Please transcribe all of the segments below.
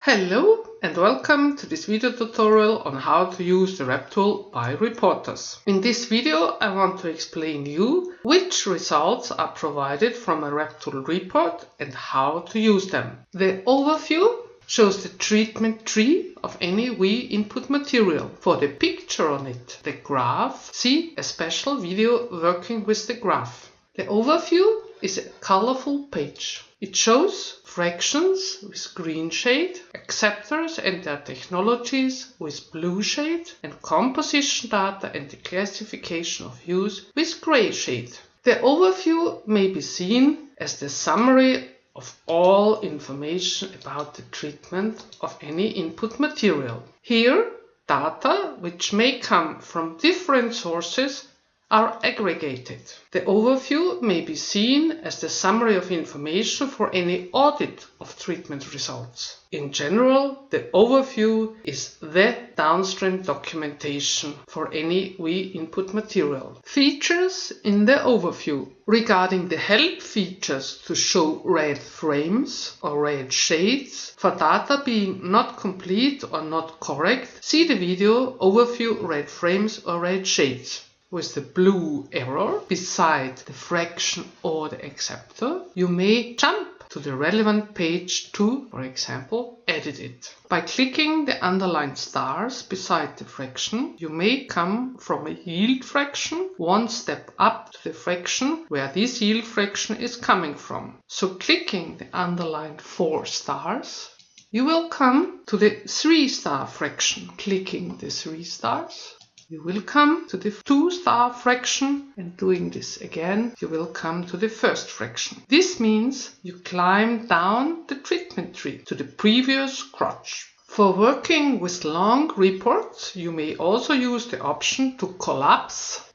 Hello and welcome to this video tutorial on how to use the RepTool by reporters. In this video I want to explain you which results are provided from a RepTool report and how to use them. The overview shows the treatment tree of any WE input material. For the picture on it, the graph, see a special video working with the graph. The overview is a colorful page. It shows fractions with green shade, acceptors and their technologies with blue shade, and composition data and the classification of use with gray shade. The overview may be seen as the summary of all information about the treatment of any input material. Here, data which may come from different sources are aggregated. The overview may be seen as the summary of information for any audit of treatment results. In general, the overview is the downstream documentation for any WE input material. Features in the overview. Regarding the help features to show red frames or red shades for data being not complete or not correct, see the video Overview Red Frames or Red Shades. With the blue arrow beside the fraction or the acceptor, you may jump to the relevant page to, for example, edit it. By clicking the underlined stars beside the fraction, you may come from a yield fraction one step up to the fraction where this yield fraction is coming from. So clicking the underlined 4 stars, you will come to the 3-star fraction. Clicking the 3 stars, you will come to the 2-star fraction, and doing this again, you will come to the first fraction. This means you climb down the treatment tree to the previous crotch. For working with long reports, you may also use the option to collapse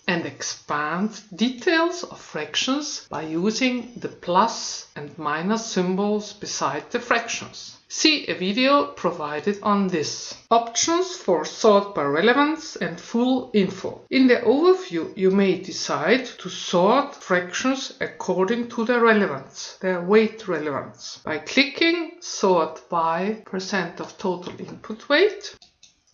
and expand details of fractions by using the plus and minus symbols beside the fractions. See a video provided on this. Options for sort by relevance and full info. In the overview, you may decide to sort fractions according to their relevance, their weight relevance. By clicking Sort by % of total input weight,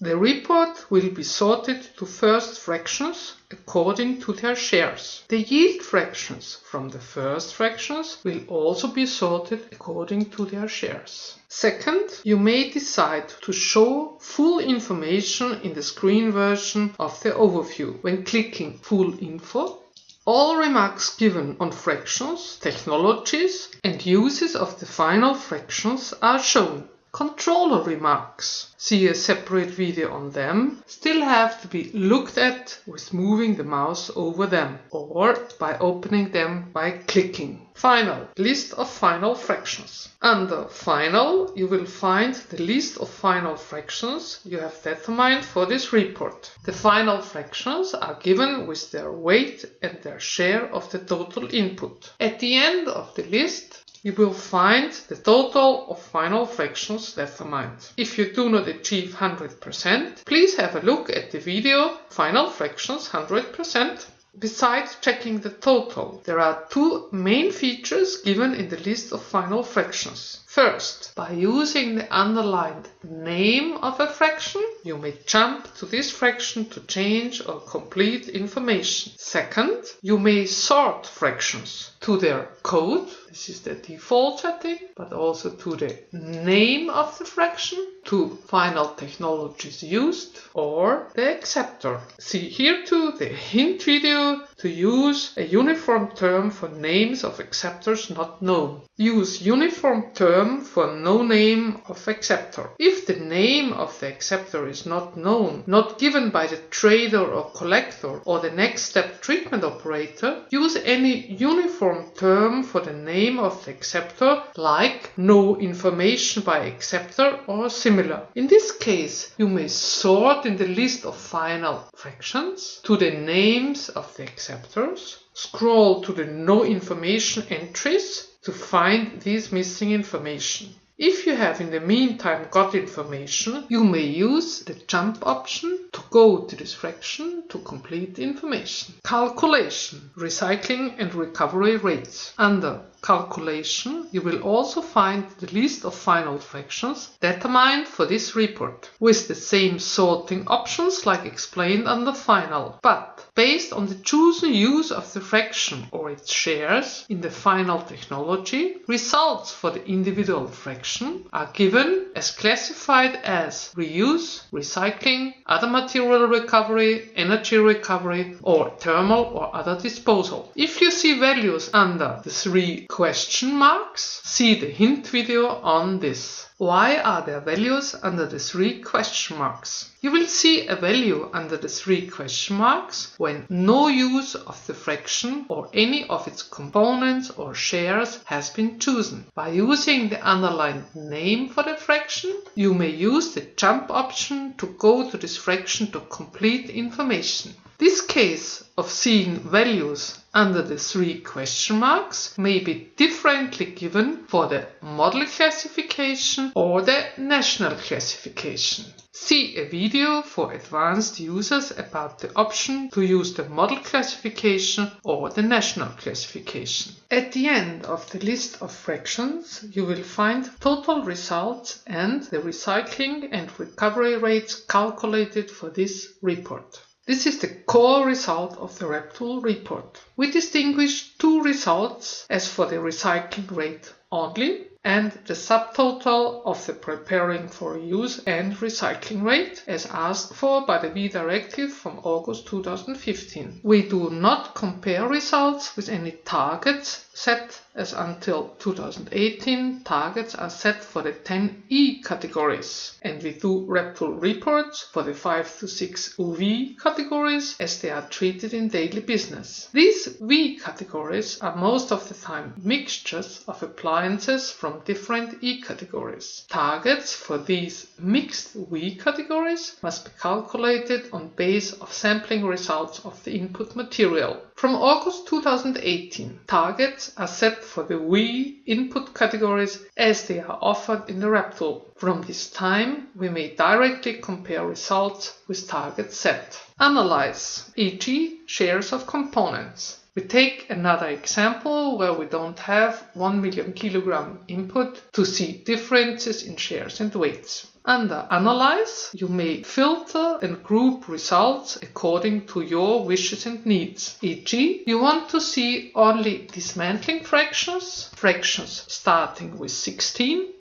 the report will be sorted to first fractions according to their shares. The yield fractions from the first fractions will also be sorted according to their shares. Second, you may decide to show full information in the screen version of the overview. When clicking Full Info, all remarks given on fractions, technologies, and uses of the final fractions are shown. Controller remarks, see a separate video on them, still have to be looked at with moving the mouse over them or by opening them by clicking. Final, list of final fractions. Under Final, you will find the list of final fractions you have determined for this report. The final fractions are given with their weight and their share of the total input. At the end of the list, you will find the total of final fractions determined. If you do not achieve 100%, please have a look at the video Final Fractions 100%. Besides checking the total, there are 2 main features given in the list of final fractions. First, by using the underlined name of a fraction, you may jump to this fraction to change or complete information. Second, you may sort fractions to their code, this is the default setting, but also to the name of the fraction, to final technologies used, or the acceptor. See here too the hint video to use a uniform term for names of acceptors not known. Use uniform term for no name of acceptor. If the name of the acceptor is not known, not given by the trader or collector or the next step treatment operator, use any uniform term for the name of the acceptor, like no information by acceptor or similar. In this case, you may sort in the list of final fractions to the names of the acceptors, scroll to the no information entries to find this missing information. If you have in the meantime got information, you may use the jump option to go to this fraction to complete the information. Calculation, recycling and recovery rates. Under calculation, you will also find the list of final fractions determined for this report, with the same sorting options like explained under final, but based on the chosen use of the fraction or its shares in the final technology, results for the individual fraction are given as classified as reuse, recycling, other material recovery, energy recovery, or thermal or other disposal. If you see values under the 3 question marks, see the hint video on this. Why are there values under the 3 question marks? You will see a value under the 3 question marks when no use of the fraction or any of its components or shares has been chosen. By using the underlined name for the fraction, you may use the jump option to go to this fraction to complete information. This case of seeing values under the 3 question marks may be differently given for the model classification or the national classification. See a video for advanced users about the option to use the model classification or the national classification. At the end of the list of fractions, you will find total results and the recycling and recovery rates calculated for this report. This is the core result of the RepTool report. We distinguish 2 results as for the recycling rate only and the subtotal of the preparing for use and recycling rate as asked for by the V Directive from August 2015. We do not compare results with any targets set, as until 2018 targets are set for the 10 E categories, and we do RepTool reports for the 5 to 6 V categories as they are treated in daily business. These V categories are most of the time mixtures of appliances from different E categories. Targets for these mixed V categories must be calculated on base of sampling results of the input material. From August 2018, targets are set for the V input categories as they are offered in the RepTool. From this time, we may directly compare results with targets set. Analyze, e.g. shares of components. We take another example where we don't have 1 million kilogram input to see differences in shares and weights. Under Analyze, you may filter and group results according to your wishes and needs. E.g., you want to see only dismantling fractions, fractions starting with 16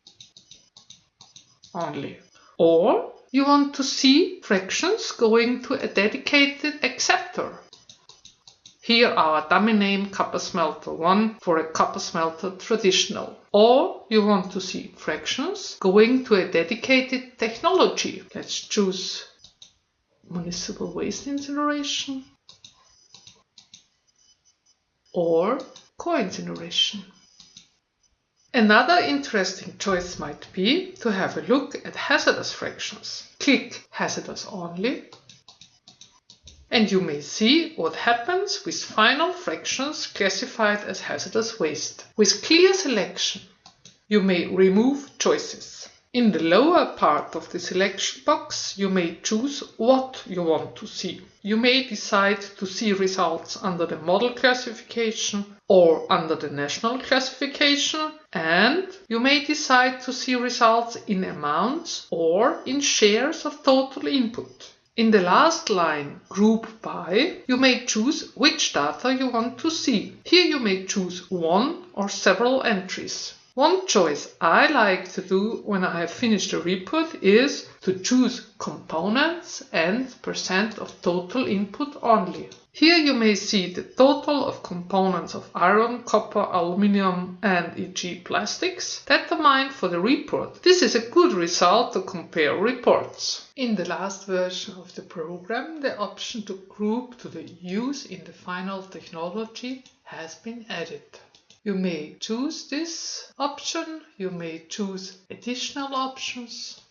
only, or you want to see fractions going to a dedicated acceptor. Here our dummy name copper smelter 1 for a copper smelter traditional. Or you want to see fractions going to a dedicated technology. Let's choose municipal waste incineration or co-incineration. Another interesting choice might be to have a look at hazardous fractions. Click hazardous only, and you may see what happens with final fractions classified as hazardous waste. With clear selection, you may remove choices. In the lower part of the selection box, you may choose what you want to see. You may decide to see results under the model classification or under the national classification, and you may decide to see results in amounts or in shares of total input. In the last line, Group By, you may choose which data you want to see. Here you may choose one or several entries. One choice I like to do when I have finished a report is to choose components and % of total input only. Here you may see the total of components of iron, copper, aluminium and e.g. plastics determined for the report. This is a good result to compare reports. In the last version of the program, the option to group to the use in the final technology has been added. You may choose this option, you may choose additional options,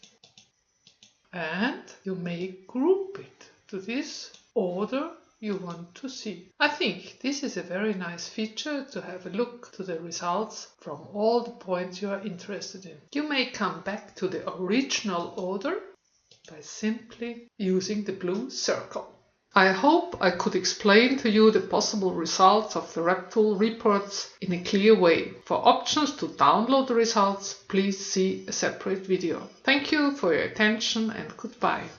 and you may group it to this order you want to see. I think this is a very nice feature to have a look to the results from all the points you are interested in. You may come back to the original order by simply using the blue circle. I hope I could explain to you the possible results of the RepTool reports in a clear way. For options to download the results, please see a separate video. Thank you for your attention and goodbye.